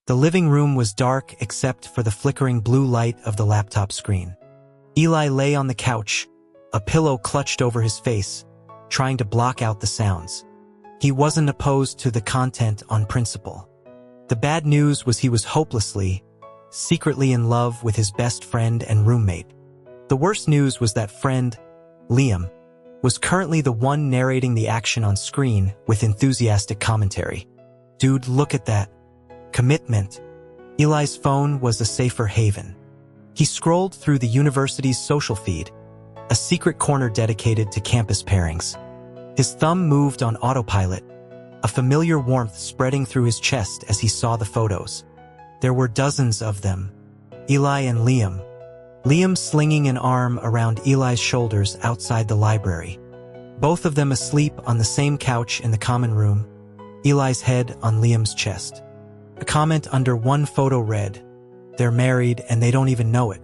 The living room was dark except for the flickering blue light of the laptop screen. Eli lay on the couch, a pillow clutched over his face, trying to block out the sounds. He wasn't opposed to the content on principle. The bad news was he was hopelessly, secretly in love with his best friend and roommate. The worst news was that friend, Liam, was currently the one narrating the action on screen with enthusiastic commentary. Dude, look at that. Commitment. Eli's phone was a safer haven. He scrolled through the university's social feed, a secret corner dedicated to campus pairings. His thumb moved on autopilot, a familiar warmth spreading through his chest as he saw the photos. There were dozens of them. Eli and Liam. Liam slinging an arm around Eli's shoulders outside the library. Both of them asleep on the same couch in the common room, Eli's head on Liam's chest. A comment under one photo read, "They're married and they don't even know it."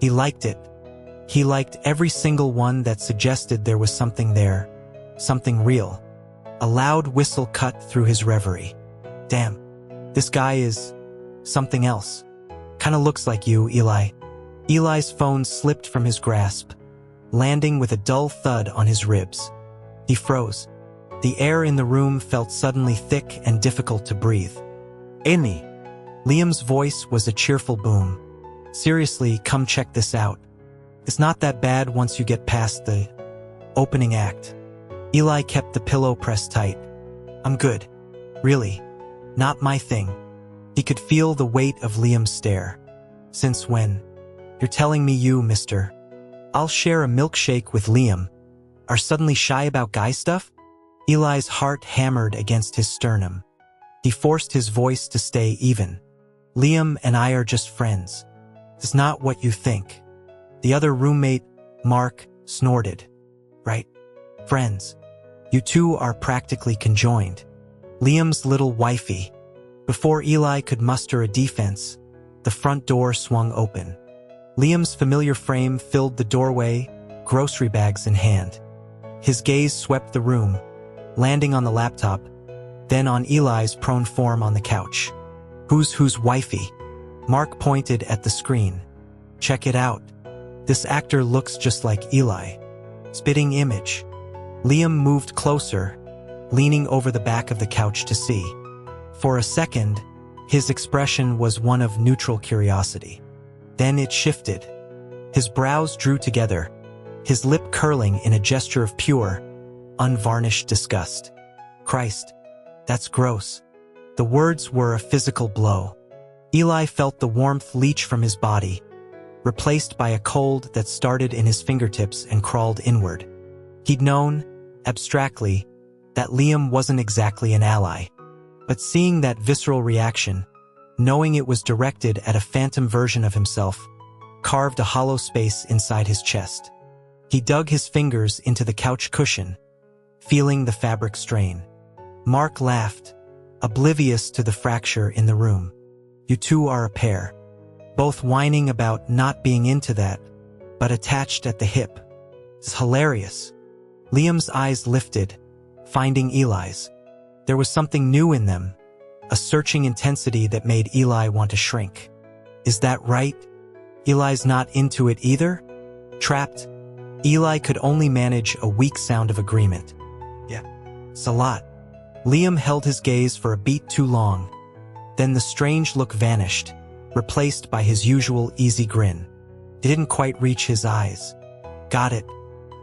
He liked it. He liked every single one that suggested there was something there, something real. A loud whistle cut through his reverie. Damn, this guy is something else. Kinda looks like you, Eli. Eli's phone slipped from his grasp, landing with a dull thud on his ribs. He froze. The air in the room felt suddenly thick and difficult to breathe. Amy. Liam's voice was a cheerful boom. Seriously, come check this out. It's not that bad once you get past the opening act. Eli kept the pillow pressed tight. I'm good. Really. Not my thing. He could feel the weight of Liam's stare. Since when? You're telling me you, mister. I'll share a milkshake with Liam. Are suddenly shy about guy stuff? Eli's heart hammered against his sternum. He forced his voice to stay even. Liam and I are just friends. It's not what you think. The other roommate, Mark, snorted. Right. Friends. You two are practically conjoined. Liam's little wifey. Before Eli could muster a defense, the front door swung open. Liam's familiar frame filled the doorway, grocery bags in hand. His gaze swept the room, landing on the laptop, then on Eli's prone form on the couch. Who's wifey? Mark pointed at the screen. Check it out. This actor looks just like Eli. Spitting image. Liam moved closer, leaning over the back of the couch to see. For a second, his expression was one of neutral curiosity. Then it shifted. His brows drew together, his lip curling in a gesture of pure, unvarnished disgust. Christ, that's gross. The words were a physical blow. Eli felt the warmth leach from his body, replaced by a cold that started in his fingertips and crawled inward. He'd known, abstractly, that Liam wasn't exactly an ally. But seeing that visceral reaction, knowing it was directed at a phantom version of himself, carved a hollow space inside his chest. He dug his fingers into the couch cushion, feeling the fabric strain. Mark laughed, oblivious to the fracture in the room. You two are a pair. Both whining about not being into that, but attached at the hip. It's hilarious. Liam's eyes lifted, finding Eli's. There was something new in them, a searching intensity that made Eli want to shrink. Is that right? Eli's not into it either? Trapped, Eli could only manage a weak sound of agreement. Yeah, it's a lot. Liam held his gaze for a beat too long. Then the strange look vanished, replaced by his usual easy grin. It didn't quite reach his eyes. Got it.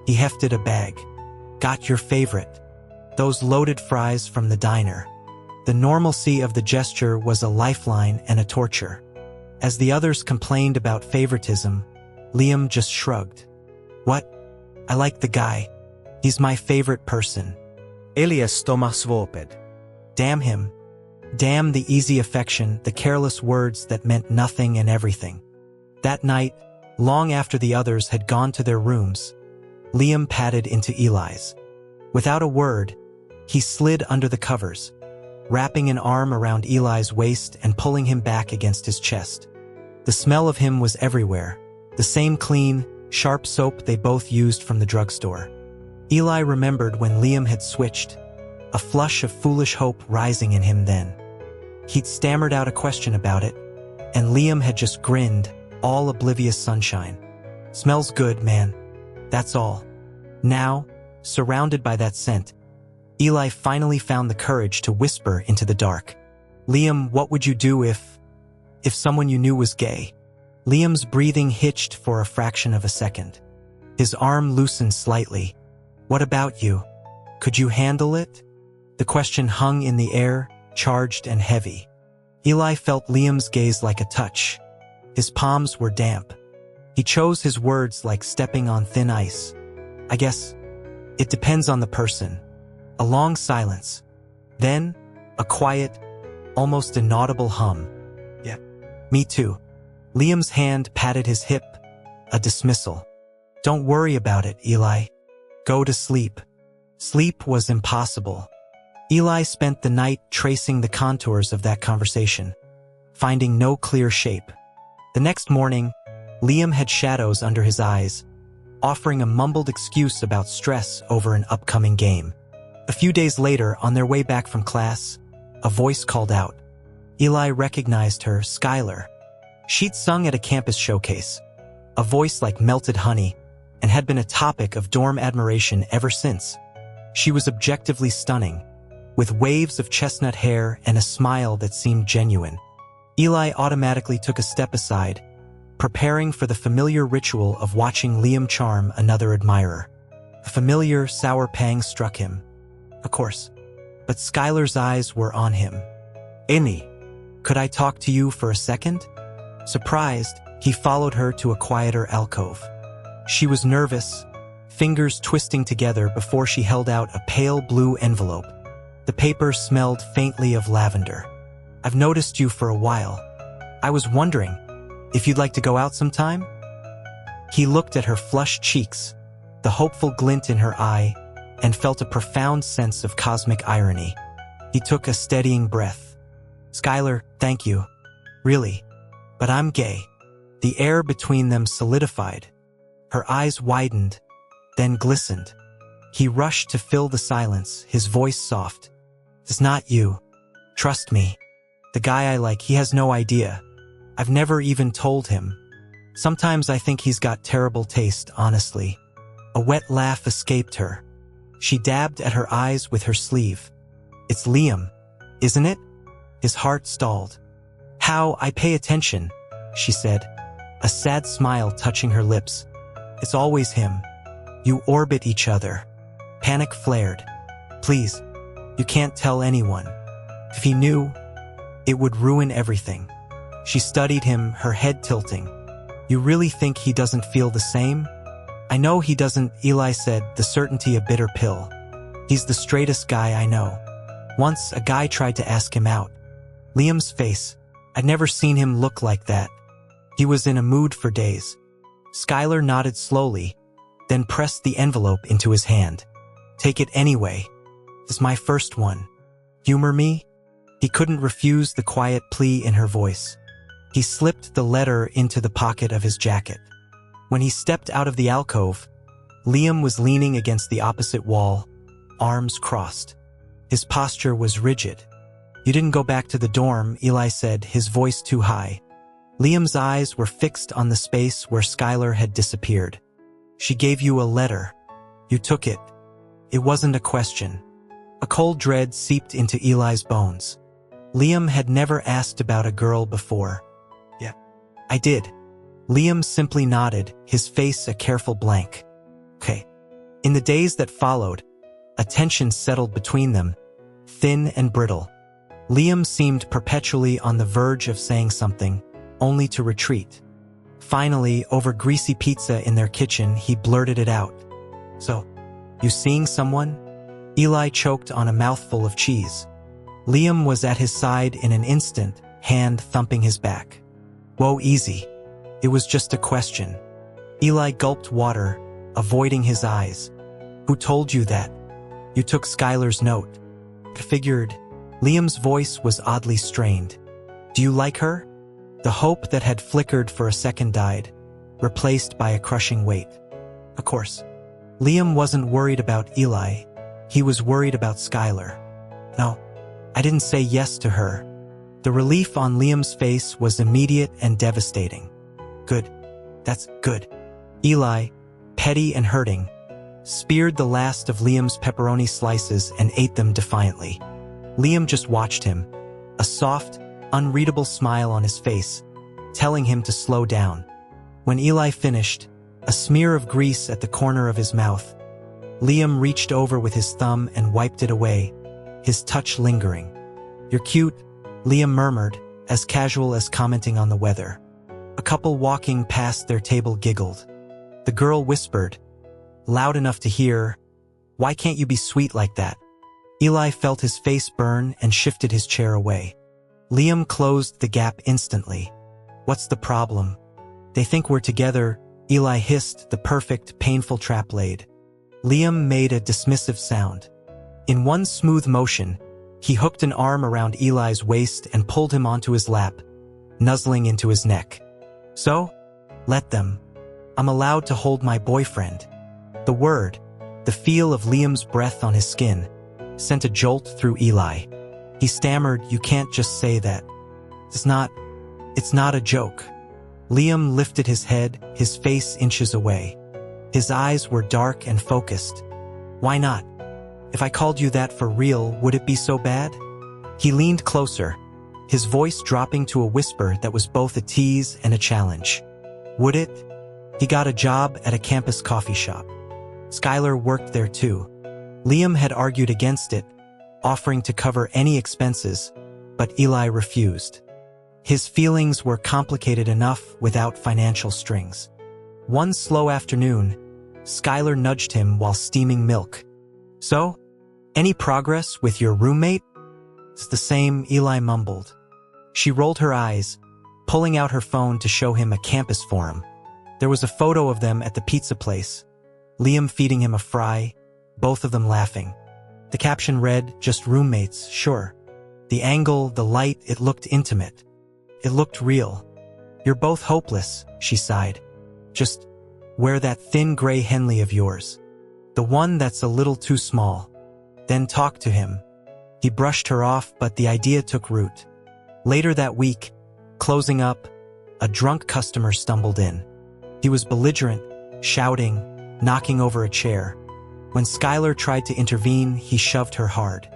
He hefted a bag. Got your favorite. Those loaded fries from the diner. The normalcy of the gesture was a lifeline and a torture. As the others complained about favoritism, Liam just shrugged. What? I like the guy. He's my favorite person. Elias Thomas Voped. Damn him. Damn the easy affection, the careless words that meant nothing and everything. That night, long after the others had gone to their rooms, Liam padded into Eli's. Without a word, he slid under the covers, wrapping an arm around Eli's waist and pulling him back against his chest. The smell of him was everywhere, the same clean, sharp soap they both used from the drugstore. Eli remembered when Liam had switched, a flush of foolish hope rising in him then. He'd stammered out a question about it, and Liam had just grinned, all oblivious sunshine. Smells good, man. That's all. Now, surrounded by that scent, Eli finally found the courage to whisper into the dark. Liam, what would you do if someone you knew was gay? Liam's breathing hitched for a fraction of a second. His arm loosened slightly. What about you? Could you handle it? The question hung in the air, charged and heavy. Eli felt Liam's gaze like a touch. His palms were damp. He chose his words like stepping on thin ice. I guess it depends on the person. A long silence. Then, a quiet, almost inaudible hum. Yeah, me too. Liam's hand patted his hip, a dismissal. Don't worry about it, Eli. Go to sleep. Sleep was impossible. Eli spent the night tracing the contours of that conversation, finding no clear shape. The next morning, Liam had shadows under his eyes, offering a mumbled excuse about stress over an upcoming game. A few days later, on their way back from class, a voice called out. Eli recognized her, Skylar. She'd sung at a campus showcase, a voice like melted honey, and had been a topic of dorm admiration ever since. She was objectively stunning, with waves of chestnut hair and a smile that seemed genuine. Eli automatically took a step aside, preparing for the familiar ritual of watching Liam charm another admirer. A familiar, sour pang struck him. Of course, but Skylar's eyes were on him. Annie, could I talk to you for a second? Surprised, he followed her to a quieter alcove. She was nervous, fingers twisting together before she held out a pale blue envelope. The paper smelled faintly of lavender. I've noticed you for a while. I was wondering if you'd like to go out sometime? He looked at her flushed cheeks, the hopeful glint in her eye, and felt a profound sense of cosmic irony. He took a steadying breath. Skylar, thank you. Really. But I'm gay. The air between them solidified. Her eyes widened, then glistened. He rushed to fill the silence, his voice soft. It's not you. Trust me. The guy I like, he has no idea. I've never even told him. Sometimes I think he's got terrible taste, honestly. A wet laugh escaped her. She dabbed at her eyes with her sleeve. It's Liam, isn't it? His heart stalled. How I pay attention, she said, a sad smile touching her lips. It's always him. You orbit each other. Panic flared. Please, you can't tell anyone. If he knew, it would ruin everything. She studied him, her head tilting. You really think he doesn't feel the same? I know he doesn't, Eli said, the certainty a bitter pill. He's the straightest guy I know. Once, a guy tried to ask him out. Liam's face. I'd never seen him look like that. He was in a mood for days. Skylar nodded slowly, then pressed the envelope into his hand. Take it anyway. It's my first one. Humor me? He couldn't refuse the quiet plea in her voice. He slipped the letter into the pocket of his jacket. When he stepped out of the alcove, Liam was leaning against the opposite wall, arms crossed. His posture was rigid. You didn't go back to the dorm, Eli said, his voice too high. Liam's eyes were fixed on the space where Skylar had disappeared. She gave you a letter. You took it. It wasn't a question. A cold dread seeped into Eli's bones. Liam had never asked about a girl before. Yeah, I did. Liam simply nodded, his face a careful blank. Okay. In the days that followed, a tension settled between them, thin and brittle. Liam seemed perpetually on the verge of saying something, only to retreat. Finally, over greasy pizza in their kitchen, he blurted it out. So, you seeing someone? Eli choked on a mouthful of cheese. Liam was at his side in an instant, hand thumping his back. Whoa, easy. It was just a question. Eli gulped water, avoiding his eyes. Who told you that? You took Skylar's note. I figured. Liam's voice was oddly strained. Do you like her? The hope that had flickered for a second died, replaced by a crushing weight. Of course. Liam wasn't worried about Eli. He was worried about Skylar. No, I didn't say yes to her. The relief on Liam's face was immediate and devastating. Good. That's good. Eli, petty and hurting, speared the last of Liam's pepperoni slices and ate them defiantly. Liam just watched him, a soft, unreadable smile on his face, telling him to slow down. When Eli finished, a smear of grease at the corner of his mouth, Liam reached over with his thumb and wiped it away, his touch lingering. "You're cute," Liam murmured, as casual as commenting on the weather. A couple walking past their table giggled. The girl whispered, loud enough to hear, "Why can't you be sweet like that?" Eli felt his face burn and shifted his chair away. Liam closed the gap instantly. "What's the problem?" "They think we're together," Eli hissed, the perfect, painful trap laid. Liam made a dismissive sound. In one smooth motion, he hooked an arm around Eli's waist and pulled him onto his lap, nuzzling into his neck. "So? Let them. I'm allowed to hold my boyfriend." The word, the feel of Liam's breath on his skin, sent a jolt through Eli. He stammered, "You can't just say that. It's not a joke." Liam lifted his head, his face inches away. His eyes were dark and focused. "Why not? If I called you that for real, would it be so bad?" He leaned closer, his voice dropping to a whisper that was both a tease and a challenge. "Would it?" He got a job at a campus coffee shop. Skylar worked there too. Liam had argued against it, offering to cover any expenses, but Eli refused. His feelings were complicated enough without financial strings. One slow afternoon, Skylar nudged him while steaming milk. "So, any progress with your roommate?" "It's the same," Eli mumbled. She rolled her eyes, pulling out her phone to show him a campus forum. There was a photo of them at the pizza place, Liam feeding him a fry, both of them laughing. The caption read, "Just roommates, sure." The angle, the light, it looked intimate. It looked real. "You're both hopeless," she sighed. "Just wear that thin gray Henley of yours. The one that's a little too small. Then talk to him." He brushed her off, but the idea took root. Later that week, closing up, a drunk customer stumbled in. He was belligerent, shouting, knocking over a chair. When Skylar tried to intervene, he shoved her hard.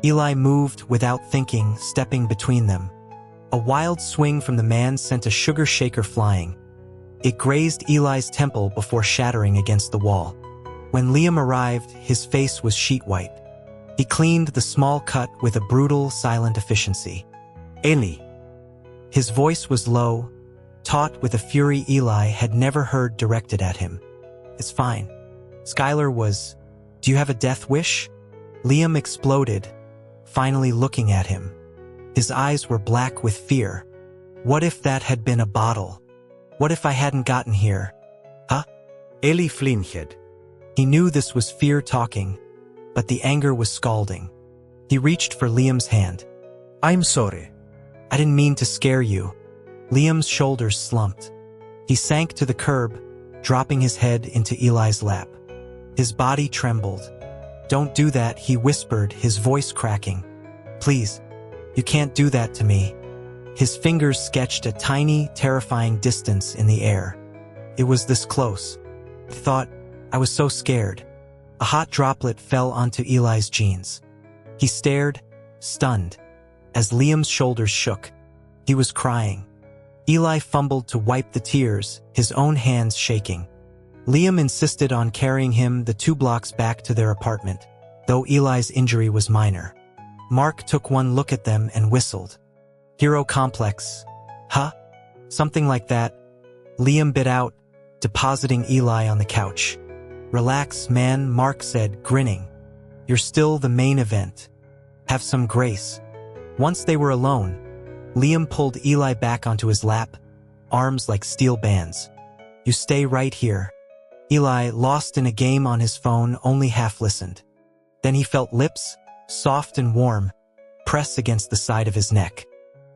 Eli moved without thinking, stepping between them. A wild swing from the man sent a sugar shaker flying. It grazed Eli's temple before shattering against the wall. When Liam arrived, his face was sheet white. He cleaned the small cut with a brutal, silent efficiency. "Eli." His voice was low, taut with a fury Eli had never heard directed at him. "It's fine." Skylar was, "Do you have a death wish?" Liam exploded, finally looking at him. His eyes were black with fear. What if that had been a bottle? What if I hadn't gotten here? Huh? Eli flinched. He knew this was fear talking, but the anger was scalding. He reached for Liam's hand. "I'm sorry." "I didn't mean to scare you." Liam's shoulders slumped. He sank to the curb, dropping his head into Eli's lap. His body trembled. "Don't do that," he whispered, his voice cracking. "Please, you can't do that to me." His fingers sketched a tiny, terrifying distance in the air. It was this close. I thought, I was so scared. A hot droplet fell onto Eli's jeans. He stared, stunned, as Liam's shoulders shook. He was crying. Eli fumbled to wipe the tears, his own hands shaking. Liam insisted on carrying him the 2 blocks back to their apartment, though Eli's injury was minor. Mark took one look at them and whistled. "Hero complex. Huh? Something like that." Liam bit out, depositing Eli on the couch. "Relax, man," Mark said, grinning. "You're still the main event. Have some grace." Once they were alone, Liam pulled Eli back onto his lap, arms like steel bands. "You stay right here." Eli, lost in a game on his phone, only half listened. Then he felt lips, soft and warm, press against the side of his neck.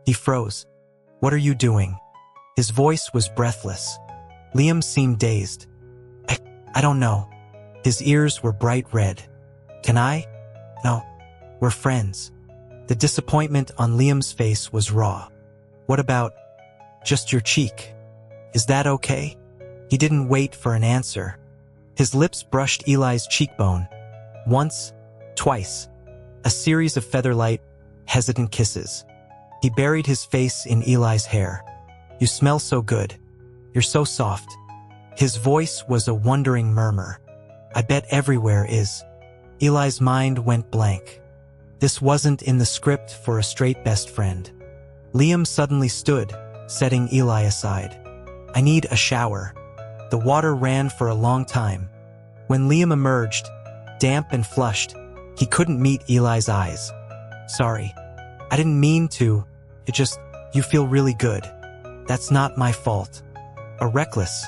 He froze. "What are you doing?" His voice was breathless. Liam seemed dazed. I don't know." His ears were bright red. "Can I?" "No. We're friends." The disappointment on Liam's face was raw. What about just your cheek? Is that okay? He didn't wait for an answer. His lips brushed Eli's cheekbone. Once, twice. A series of featherlight, hesitant kisses. He buried his face in Eli's hair. You smell so good. You're so soft. His voice was a wondering murmur. I bet everywhere is. Eli's mind went blank. This wasn't in the script for a straight best friend. Liam suddenly stood, setting Eli aside. I need a shower. The water ran for a long time. When Liam emerged, damp and flushed, he couldn't meet Eli's eyes. Sorry. I didn't mean to. You feel really good. That's not my fault. A reckless,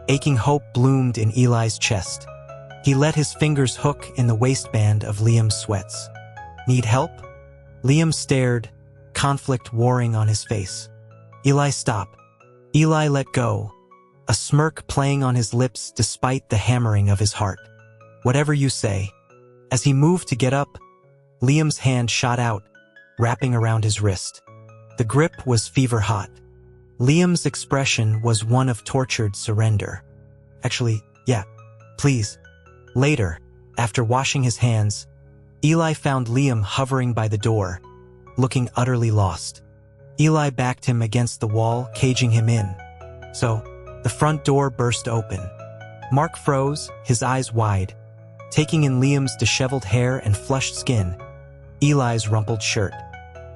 aching hope bloomed in Eli's chest. He let his fingers hook in the waistband of Liam's sweats. Need help? Liam stared, conflict warring on his face. Eli, stop. Eli let go, a smirk playing on his lips despite the hammering of his heart. Whatever you say. As he moved to get up, Liam's hand shot out, wrapping around his wrist. The grip was fever-hot. Liam's expression was one of tortured surrender. Actually, yeah, please. Later, after washing his hands, Eli found Liam hovering by the door, looking utterly lost. Eli backed him against the wall, caging him in. So, the front door burst open. Mark froze, his eyes wide, taking in Liam's disheveled hair and flushed skin, Eli's rumpled shirt.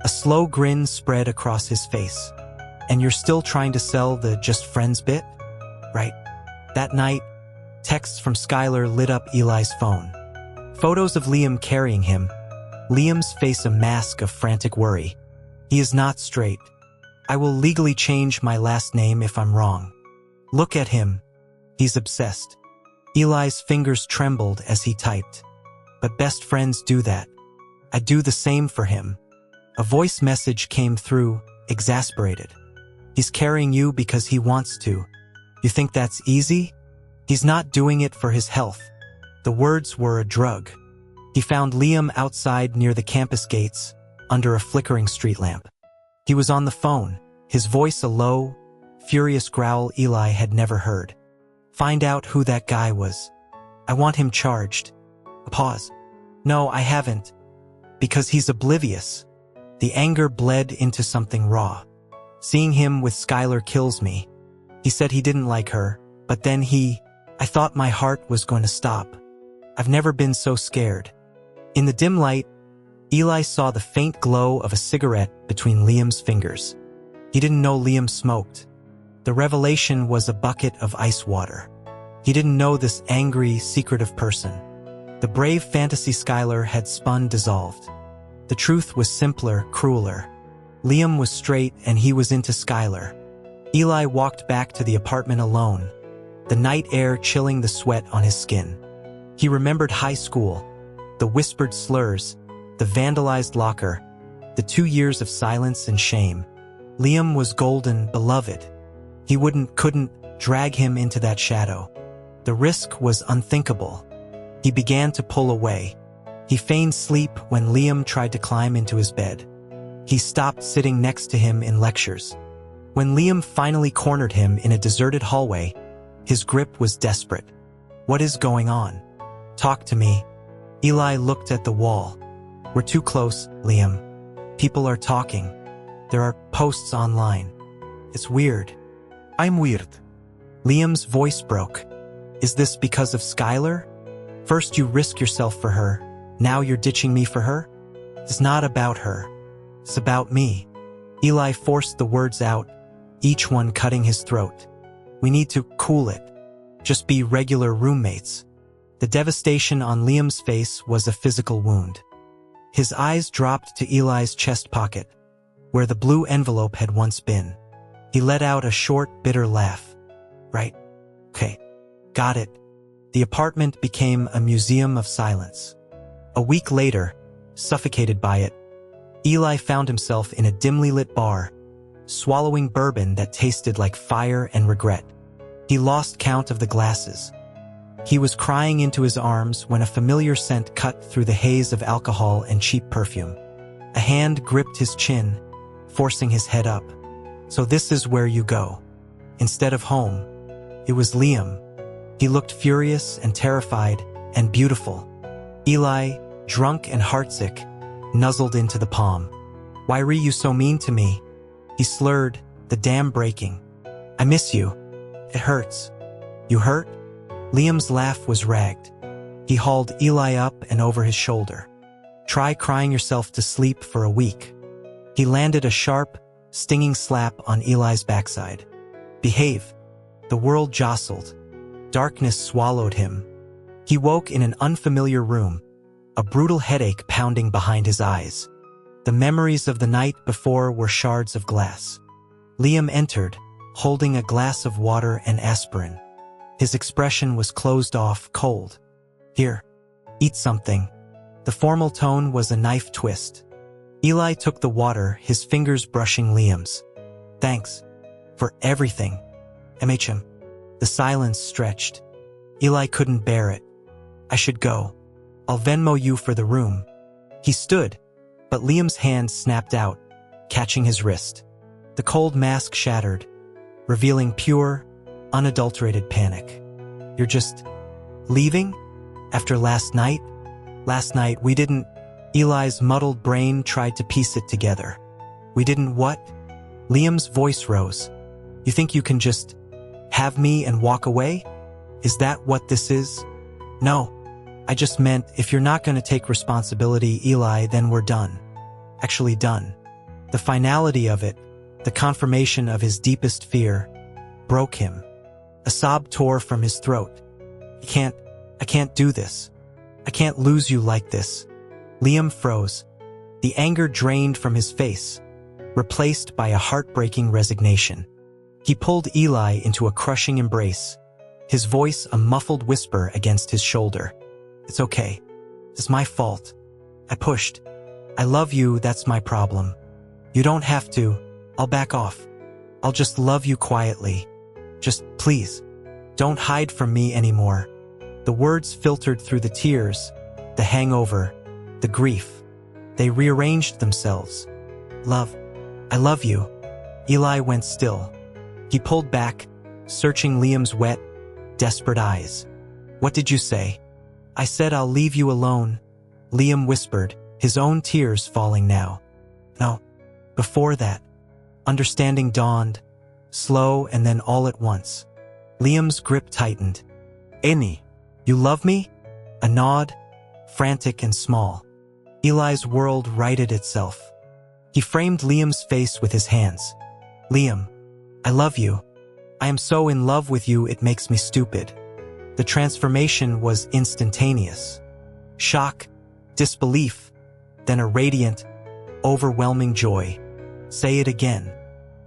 A slow grin spread across his face. And you're still trying to sell the just friends bit? Right. That night, texts from Skylar lit up Eli's phone. Photos of Liam carrying him. Liam's face a mask of frantic worry. He is not straight. I will legally change my last name if I'm wrong. Look at him. He's obsessed. Eli's fingers trembled as he typed. But best friends do that. I do the same for him. A voice message came through, exasperated. He's carrying you because he wants to. You think that's easy? He's not doing it for his health. The words were a drug. He found Liam outside near the campus gates, under a flickering street lamp. He was on the phone, his voice a low, furious growl Eli had never heard. Find out who that guy was. I want him charged. A pause. No, I haven't. Because he's oblivious. The anger bled into something raw. Seeing him with Skylar kills me. He said he didn't like her, but then I thought my heart was going to stop. I've never been so scared. In the dim light, Eli saw the faint glow of a cigarette between Liam's fingers. He didn't know Liam smoked. The revelation was a bucket of ice water. He didn't know this angry, secretive person. The brave fantasy Skylar had spun dissolved. The truth was simpler, crueler. Liam was straight and he was into Skylar. Eli walked back to the apartment alone, the night air chilling the sweat on his skin. He remembered high school, the whispered slurs, the vandalized locker, the 2 years of silence and shame. Liam was golden, beloved. He couldn't drag him into that shadow. The risk was unthinkable. He began to pull away. He feigned sleep when Liam tried to climb into his bed. He stopped sitting next to him in lectures. When Liam finally cornered him in a deserted hallway, his grip was desperate. What is going on? Talk to me. Eli looked at the wall. We're too close, Liam. People are talking. There are posts online. It's weird. I'm weird. Liam's voice broke. Is this because of Skylar? First you risk yourself for her. Now you're ditching me for her? It's not about her. It's about me. Eli forced the words out, each one cutting his throat. We need to cool it. Just be regular roommates. The devastation on Liam's face was a physical wound. His eyes dropped to Eli's chest pocket, where the blue envelope had once been. He let out a short, bitter laugh. Right. Okay. Got it. The apartment became a museum of silence. A week later, suffocated by it, Eli found himself in a dimly lit bar, swallowing bourbon that tasted like fire and regret. He lost count of the glasses. He was crying into his arms when a familiar scent cut through the haze of alcohol and cheap perfume. A hand gripped his chin, forcing his head up. So this is where you go. Instead of home. It was Liam. He looked furious and terrified and beautiful. Eli, drunk and heartsick, nuzzled into the palm. Why are you so mean to me? He slurred, the dam breaking. I miss you. It hurts. You hurt? Liam's laugh was ragged. He hauled Eli up and over his shoulder. Try crying yourself to sleep for a week. He landed a sharp, stinging slap on Eli's backside. Behave. The world jostled. Darkness swallowed him. He woke in an unfamiliar room, a brutal headache pounding behind his eyes. The memories of the night before were shards of glass. Liam entered, holding a glass of water and aspirin. His expression was closed off, cold. Here, eat something. The formal tone was a knife twist. Eli took the water, his fingers brushing Liam's. Thanks. For everything. MHM. The silence stretched. Eli couldn't bear it. I should go. I'll Venmo you for the room. He stood, but Liam's hand snapped out, catching his wrist. The cold mask shattered, revealing pure, unadulterated panic. You're just leaving? After last night? Last night we didn't... Eli's muddled brain tried to piece it together. We didn't what? Liam's voice rose. You think you can just have me and walk away? Is that what this is? No. I just meant if you're not going to take responsibility, Eli, then we're done. Actually done. The finality of it, the confirmation of his deepest fear, broke him. A sob tore from his throat. I can't do this. I can't lose you like this. Liam froze. The anger drained from his face, replaced by a heartbreaking resignation. He pulled Eli into a crushing embrace, his voice a muffled whisper against his shoulder. It's okay. It's my fault. I pushed. I love you, that's my problem. You don't have to. I'll back off. I'll just love you quietly. Just, please, don't hide from me anymore. The words filtered through the tears, the hangover, the grief. They rearranged themselves. Love. I love you. Eli went still. He pulled back, searching Liam's wet, desperate eyes. What did you say? I said I'll leave you alone, Liam whispered, his own tears falling now. No. Before that. Understanding dawned, slow and then all at once. Liam's grip tightened. Annie, you love me? A nod, frantic and small. Eli's world righted itself. He framed Liam's face with his hands. Liam, I love you. I am so in love with you it makes me stupid. The transformation was instantaneous. Shock, disbelief, then a radiant, overwhelming joy. Say it again.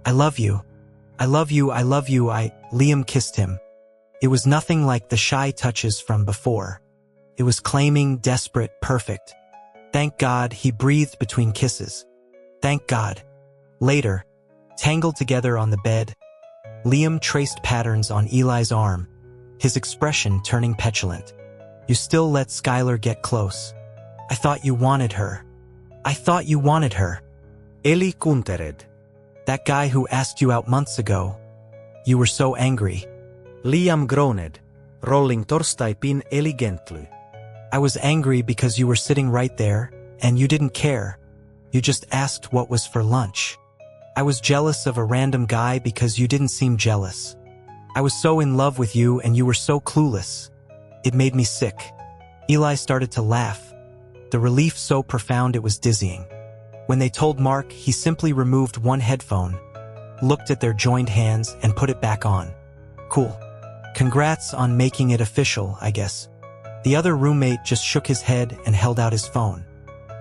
I love you. I love you, I love you, Liam kissed him. It was nothing like the shy touches from before. It was claiming, desperate, perfect. Thank God, he breathed between kisses. Thank God. Later, tangled together on the bed, Liam traced patterns on Eli's arm, his expression turning petulant. You still let Skylar get close. I thought you wanted her. I thought you wanted her. Eli kuntered. That guy who asked you out months ago. You were so angry. Liam groaned, rolling torstaipin Eli gently. I was angry because you were sitting right there, and you didn't care. You just asked what was for lunch. I was jealous of a random guy because you didn't seem jealous. I was so in love with you and you were so clueless. It made me sick. Eli started to laugh, the relief so profound it was dizzying. When they told Mark, he simply removed one headphone, looked at their joined hands and put it back on. Cool. Congrats on making it official, I guess. The other roommate just shook his head and held out his phone.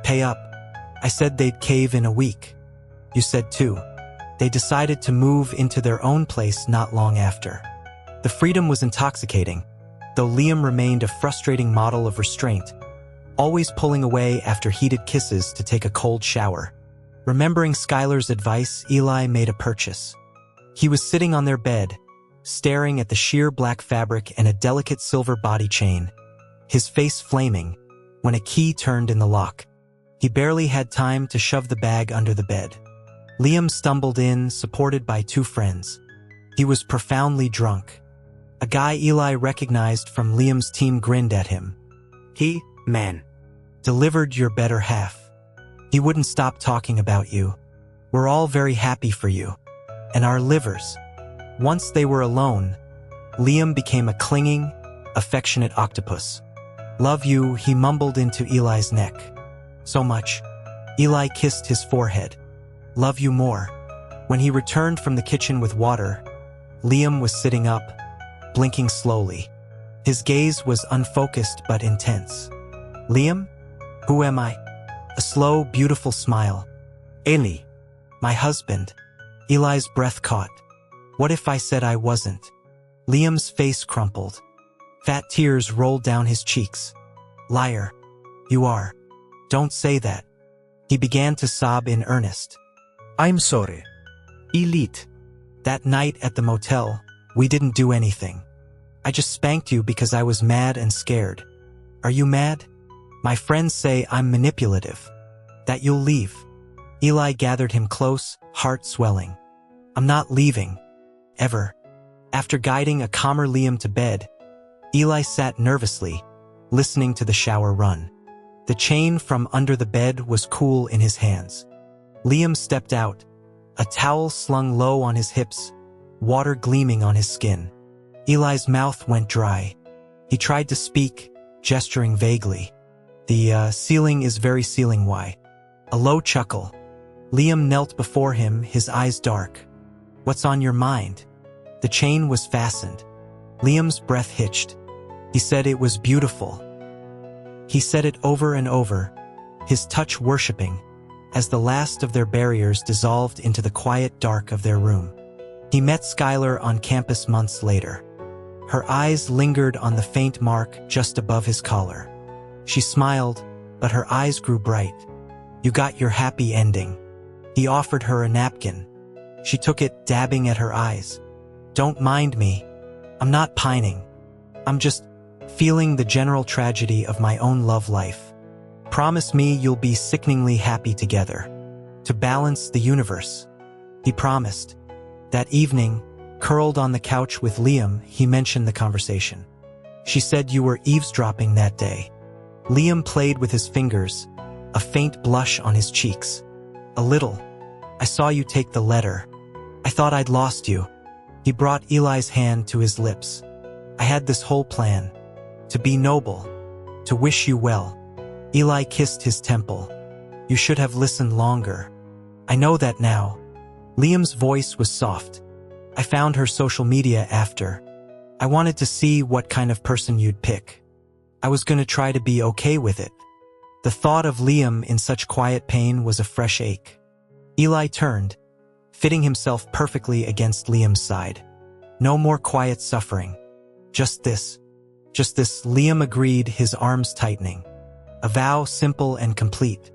Pay up. I said they'd cave in a week. You said too. They decided to move into their own place not long after. The freedom was intoxicating, though Liam remained a frustrating model of restraint, always pulling away after heated kisses to take a cold shower. Remembering Skylar's advice, Eli made a purchase. He was sitting on their bed, staring at the sheer black fabric and a delicate silver body chain, his face flaming, when a key turned in the lock. He barely had time to shove the bag under the bed. Liam stumbled in, supported by two friends. He was profoundly drunk. A guy Eli recognized from Liam's team grinned at him. He, man. Delivered your better half. He wouldn't stop talking about you. We're all very happy for you. And our livers. Once they were alone, Liam became a clinging, affectionate octopus. Love you, he mumbled into Eli's neck. So much. Eli kissed his forehead. Love you more. When he returned from the kitchen with water, Liam was sitting up, blinking slowly. His gaze was unfocused but intense. Liam? Who am I? A slow, beautiful smile. Eli. My husband. Eli's breath caught. What if I said I wasn't? Liam's face crumpled. Fat tears rolled down his cheeks. Liar. You are. Don't say that. He began to sob in earnest. I'm sorry. Elite. That night at the motel, we didn't do anything. I just spanked you because I was mad and scared. Are you mad? My friends say I'm manipulative. That you'll leave. Eli gathered him close, heart swelling. I'm not leaving. Ever. After guiding a calmer Liam to bed, Eli sat nervously, listening to the shower run. The chain from under the bed was cool in his hands. Liam stepped out, a towel slung low on his hips, water gleaming on his skin. Eli's mouth went dry. He tried to speak, gesturing vaguely. The ceiling is very ceiling why. A low chuckle. Liam knelt before him, his eyes dark. What's on your mind? The chain was fastened. Liam's breath hitched. He said it was beautiful. He said it over and over, his touch worshipping, as the last of their barriers dissolved into the quiet dark of their room. He met Skylar on campus months later. Her eyes lingered on the faint mark just above his collar. She smiled, but her eyes grew bright. You got your happy ending. He offered her a napkin. She took it, dabbing at her eyes. Don't mind me. I'm not pining. I'm just feeling the general tragedy of my own love life. Promise me you'll be sickeningly happy together. To balance the universe. He promised. That evening, curled on the couch with Liam, he mentioned the conversation. She said you were eavesdropping that day. Liam played with his fingers, a faint blush on his cheeks. A little. I saw you take the letter. I thought I'd lost you. He brought Eli's hand to his lips. I had this whole plan. To be noble. To wish you well. Eli kissed his temple. You should have listened longer. I know that now. Liam's voice was soft. I found her social media after. I wanted to see what kind of person you'd pick. I was going to try to be okay with it. The thought of Liam in such quiet pain was a fresh ache. Eli turned, fitting himself perfectly against Liam's side. No more quiet suffering. Just this. Just this, Liam agreed, his arms tightening. A vow simple and complete.